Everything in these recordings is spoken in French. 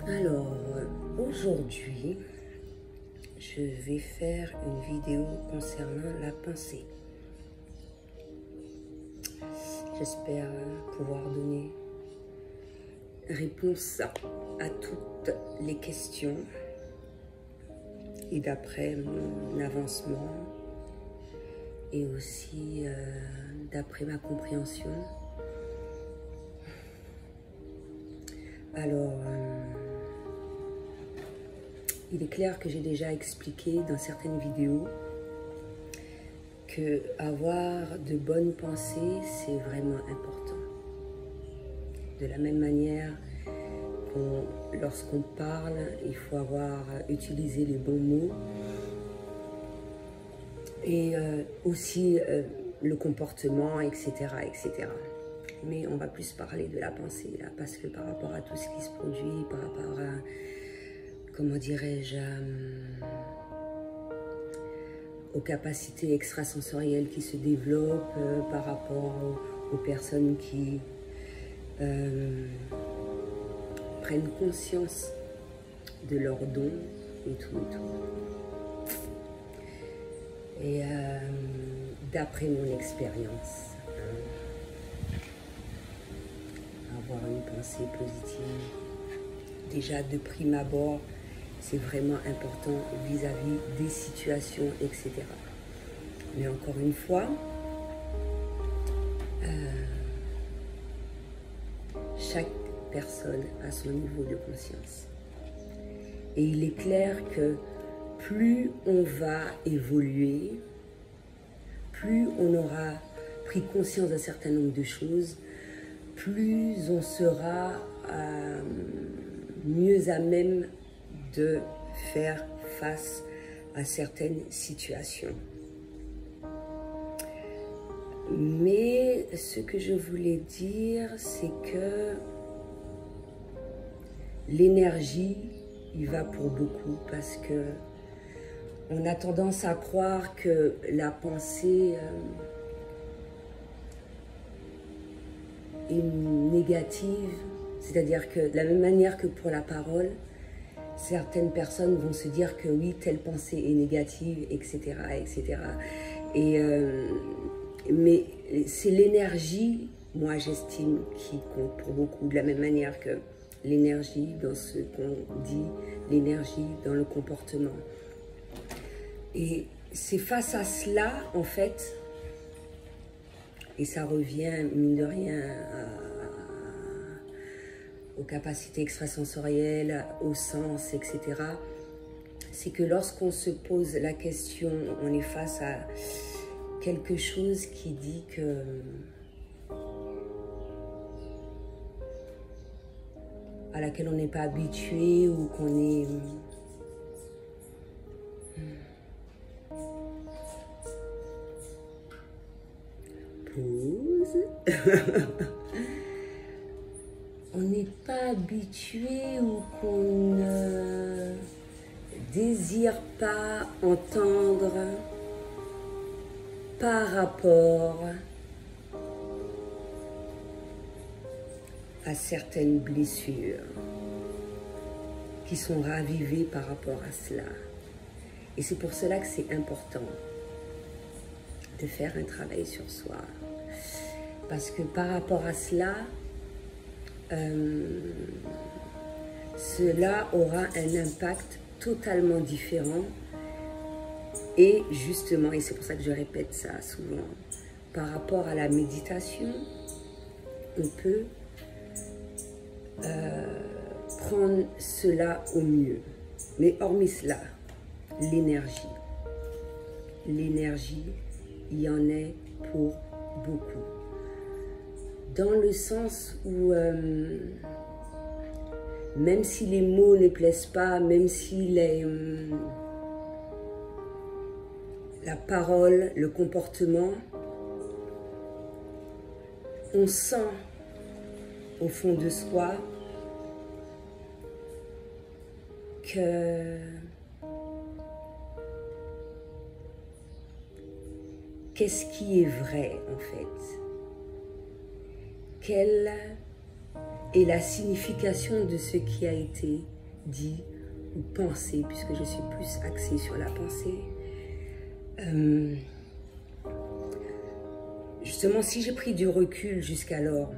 Alors, aujourd'hui, je vais faire une vidéo concernant la pensée. J'espère pouvoir donner réponse à toutes les questions et d'après mon avancement et aussi d'après ma compréhension. Alors, il est clair que j'ai déjà expliqué dans certaines vidéos que avoir de bonnes pensées, c'est vraiment important. De la même manière, lorsqu'on parle, il faut utiliser les bons mots. Et aussi le comportement, etc., etc. Mais on va plus parler de la pensée, là, parce que par rapport à tout ce qui se produit, par rapport à, comment dirais-je, aux capacités extrasensorielles qui se développent, par rapport aux personnes qui prennent conscience de leurs dons et tout et tout. Et d'après mon expérience, avoir une pensée positive, déjà de prime abord, c'est vraiment important vis-à-vis des situations, etc. Mais encore une fois, chaque personne a son niveau de conscience. Et il est clair que plus on va évoluer, plus on aura pris conscience d'un certain nombre de choses, plus on sera mieux à même de faire face à certaines situations. Mais ce que je voulais dire, c'est que l'énergie, il va pour beaucoup parce que on a tendance à croire que la pensée est négative, c'est-à-dire que de la même manière que pour la parole, certaines personnes vont se dire que oui, telle pensée est négative, etc., etc. Mais c'est l'énergie, moi j'estime, qui compte pour beaucoup, de la même manière que l'énergie dans ce qu'on dit, l'énergie dans le comportement. Et c'est face à cela, en fait, et ça revient, mine de rien, aux capacités extrasensorielles, au sens, etc. C'est que lorsqu'on se pose la question, on est face à quelque chose qui dit que à laquelle on n'est pas habitué ou qu'on est on n'est pas habitué ou qu'on ne désire pas entendre par rapport à certaines blessures qui sont ravivées par rapport à cela. Et c'est pour cela que c'est important de faire un travail sur soi. Parce que par rapport à cela, cela aura un impact totalement différent. Et justement, et c'est pour ça que je répète ça souvent, par rapport à la méditation, on peut prendre cela au mieux. Mais hormis cela, l'énergie, il y en est pour beaucoup. Dans le sens où, même si les mots ne plaisent pas, même si la parole, le comportement, on sent au fond de soi que qu'est-ce qui est vrai en fait? et la signification de ce qui a été dit ou pensé, puisque je suis plus axée sur la pensée. Justement, si j'ai pris du recul jusqu'alors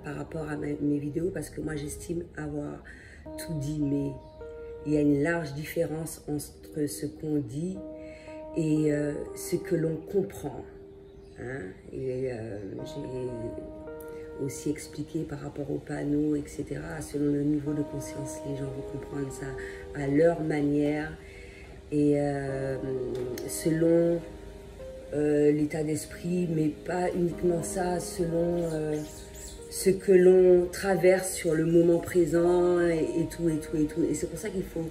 par rapport à mes vidéos, parce que moi j'estime avoir tout dit, mais il y a une large différence entre ce qu'on dit et ce que l'on comprend. Hein? Et j'ai aussi expliqué par rapport aux panneaux, etc. Selon le niveau de conscience, les gens vont comprendre ça à leur manière et selon l'état d'esprit, mais pas uniquement ça, selon ce que l'on traverse sur le moment présent et tout. Et c'est pour ça qu'il faut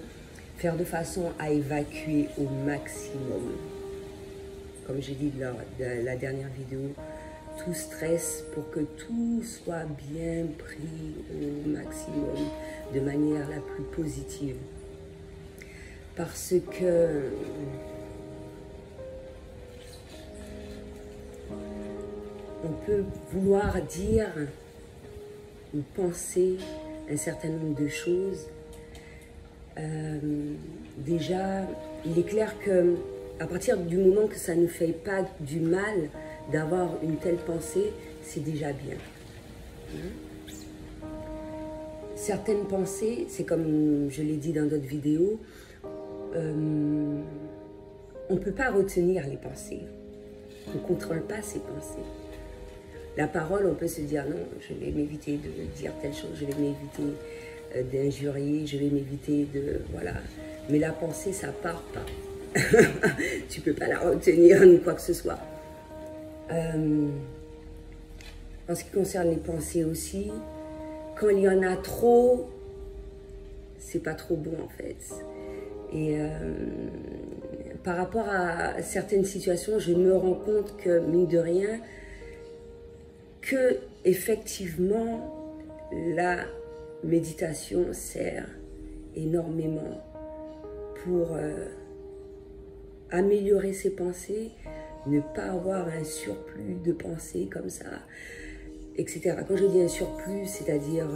faire de façon à évacuer au maximum. Comme j'ai dit lors de la dernière vidéo, tout stress pour que tout soit bien pris au maximum de manière la plus positive. Parce que on peut vouloir dire ou penser un certain nombre de choses. Déjà, il est clair que à partir du moment que ça ne fait pas du mal d'avoir une telle pensée, c'est déjà bien. Certaines pensées, c'est comme je l'ai dit dans d'autres vidéos, on ne peut pas retenir les pensées. On ne contrôle pas ses pensées. La parole, on peut se dire non, je vais m'éviter de dire telle chose, je vais m'éviter d'injurier, je vais m'éviter de... Voilà. Mais la pensée, ça part pas. Tu ne peux pas la retenir ni quoi que ce soit. En ce qui concerne les pensées aussi, quand il y en a trop, c'est pas trop bon en fait. Et par rapport à certaines situations, je me rends compte que, mine de rien, que effectivement la méditation sert énormément pour améliorer ses pensées, ne pas avoir un surplus de pensées comme ça, etc. Quand je dis un surplus, c'est-à-dire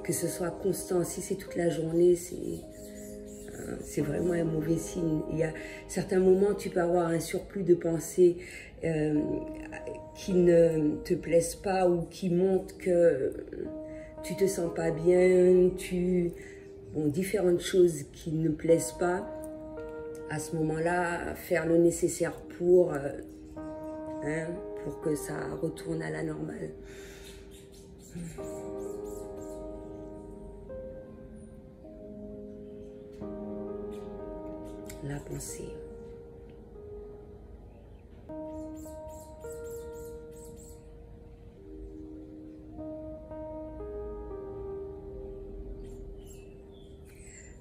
que ce soit constant. Si c'est toute la journée, c'est vraiment un mauvais signe. Il y a certains moments, tu peux avoir un surplus de pensées qui ne te plaisent pas ou qui montrent que tu te sens pas bien, bon, différentes choses qui ne plaisent pas. À ce moment-là, faire le nécessaire pour que ça retourne à la normale. La pensée.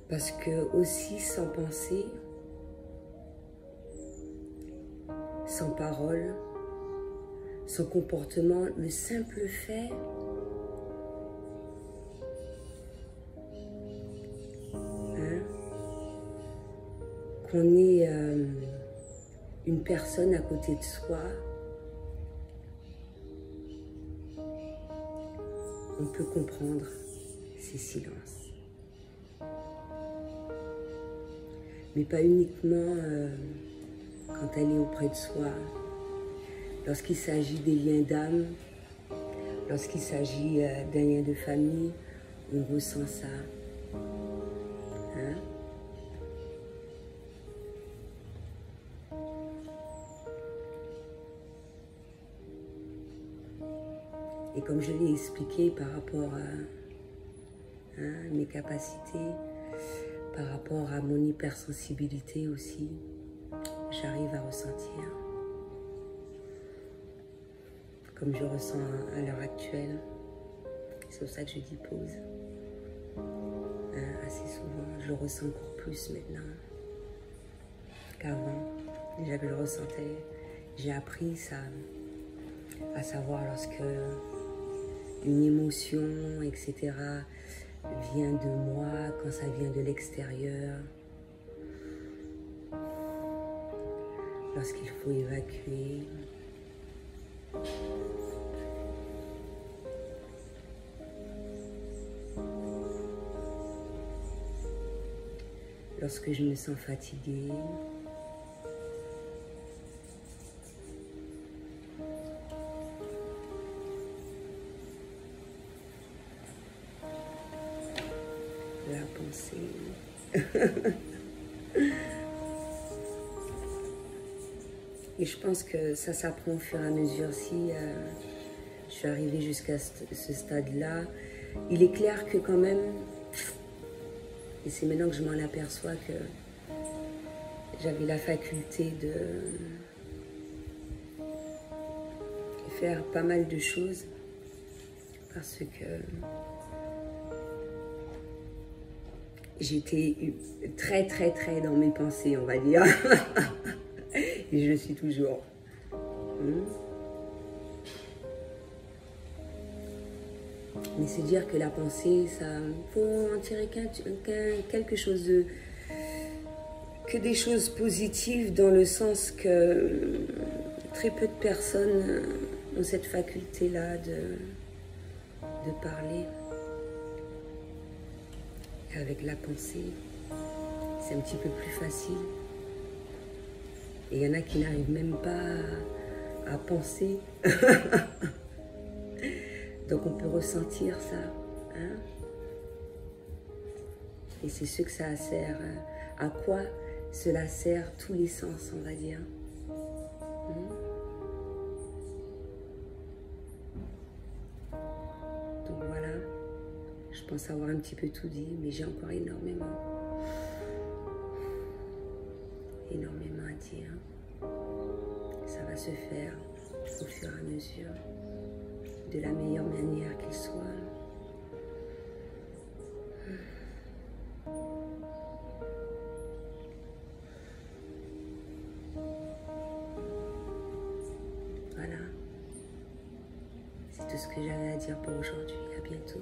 Parce que aussi sans pensée, sans parole, sans comportement, le simple fait qu'on ait une personne à côté de soi, on peut comprendre ces silences. Mais pas uniquement quand elle est auprès de soi. Lorsqu'il s'agit des liens d'âme, lorsqu'il s'agit d'un lien de famille, on ressent ça. Hein? Et comme je l'ai expliqué par rapport à mes capacités, par rapport à mon hypersensibilité aussi, j'arrive à ressentir comme je ressens à l'heure actuelle. C'est pour ça que je dis pause. Assez souvent, je ressens encore plus maintenant qu'avant. Déjà que je ressentais, j'ai appris ça, à savoir lorsque une émotion, etc., vient de moi, quand ça vient de l'extérieur. lorsqu'il faut évacuer. Lorsque je me sens fatiguée. La pensée. Et je pense que ça s'apprend au fur et à mesure. Si je suis arrivée jusqu'à ce stade-là, il est clair que quand même, et c'est maintenant que je m'en aperçois, que j'avais la faculté de faire pas mal de choses parce que j'étais très dans mes pensées, on va dire. Et je le suis toujours. Mais c'est dire que la pensée, ça, faut en tirer quelque chose de... que des choses positives, dans le sens que très peu de personnes ont cette faculté-là de parler. Et avec la pensée, c'est un petit peu plus facile. Et il y en a qui n'arrivent même pas à penser. Donc on peut ressentir ça. Hein? Et c'est ce que ça sert. À quoi cela sert tous les sens, on va dire. Donc voilà. Je pense avoir un petit peu tout dit, mais j'ai encore énormément à dire. Ça va se faire au fur et à mesure, de la meilleure manière qu'il soit. Voilà. C'est tout ce que j'avais à dire pour aujourd'hui. À bientôt.